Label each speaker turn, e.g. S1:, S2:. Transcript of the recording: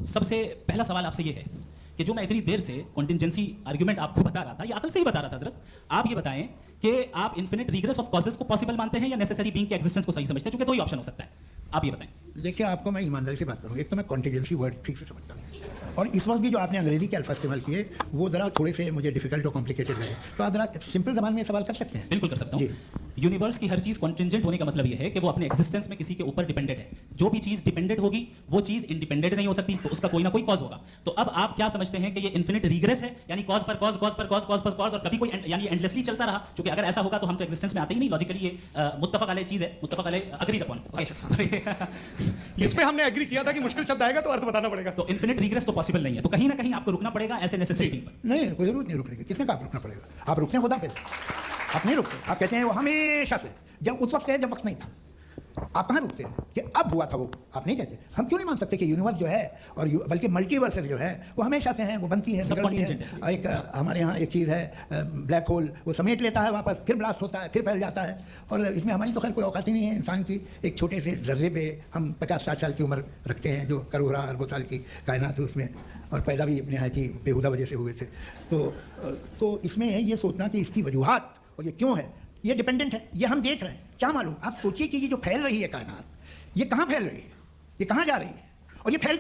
S1: सबसे पहला सवाल आपसे ये है कि जो मैं इतनी देर से कॉन्टिजेंसी आर्गुमेंट आपको बता रहा था, ये अकल से ही बता रहा था हजरत, आप ये बताएं कि आप इन्फिनिट रिग्रेस ऑफ कॉजेस को पॉसिबल मानते हैं या नेसेसरी बीइंग के एग्जिस्टेंस को सही समझते हैं, क्योंकि दो ही ऑप्शन हो सकता है, आप ये बताएं।
S2: देखिए, आपको मैं ईमानदारी से बात करूँ, एक तो मैं कॉन्टिजेंसी वर्ड ठीक से समझता हूँ, और इस वक्त भी जो आपने अंग्रेजी के अल्फाज इस्तेमाल किए वो ज़रा थोड़े से मुझे डिफिकल्ट और कॉम्प्लिकेटेड लगे, तो आप ज़रा सिंपल ज़बान में सवाल कर सकते हैं।
S1: बिल्कुल कर सकता हूँ। यूनिवर्स की हर चीज कॉन्टिजेंट होने का मतलब ये है कि वो अपने एग्जिस्टेंस में किसी के ऊपर डिपेंडेंट है। जो भी चीज डिपेंडेंट होगी वो चीज इंडिपेंडेंट नहीं हो सकती, तो उसका कोई ना कोई कॉज होगा। तो अब आप क्या समझते हैं कि ये इन्फिनिट रिग्रेस है, यानी कॉज पर कॉज, कॉज पर कॉज, कॉज पर कॉज, और कभी कोई यानी एंडलेसली चलता रहा, क्योंकि अगर ऐसा होगा तो हम तो एग्जिस्टेंस में आते ही नहीं। लॉजिकली ये मुत्तफक अलैह चीज है, मुत्तफक अलैह अग्रीड अपॉन।
S3: इस पे हमने एग्री किया था कि मुश्किल शब्द आएगा तो अर्थ बताना पड़ेगा।
S1: तो इन्फिनिट रिग्रेस तो पॉसिबल नहीं है, तो कहीं ना कहीं आपको रुकना पड़ेगा ऐसे नेसेसिटी पर।
S2: नहीं, कोई जरूरत नहीं रुकने की। किसने कहा आप रुकना पड़ेगा? आप रुकते हैं खुदा पे, आप नहीं रुकते। आप कहते हैं वो हमेशा से, जब उस वक्त है जब वक्त नहीं था। आप कहाँ रुकते हैं कि अब हुआ था वो? आप नहीं कहते। हम क्यों नहीं मान सकते कि यूनिवर्स जो है और बल्कि मल्टीवर्सेस जो है वो हमेशा से हैं, वो बनती है, बिगड़ती है। एक हमारे यहाँ एक चीज़ है ब्लैक होल, वो समेट लेता है वापस, फिर ब्लास्ट होता है, फिर फैल जाता है, और इसमें हमारी तो खैर कोई औकात ही नहीं है इंसान की। एक छोटे से जर्रे पे हम 50-60 साल की उम्र रखते हैं, जो करोड़ों अरबों साल की कायनात है उसमें, और पैदा भी नहायत ही बेहुदा वजह से हुए थे। तो इसमें ये सोचना कि इसकी वजूहात और ये क्यों है, ये डिपेंडेंट है, ये हम देख रहे हैं, क्या मालूम। आप सोचिए कि ये जो फैल रही है कायनात, ये कहाँ फैल रही है, ये कहाँ जा रही है, और ये फैल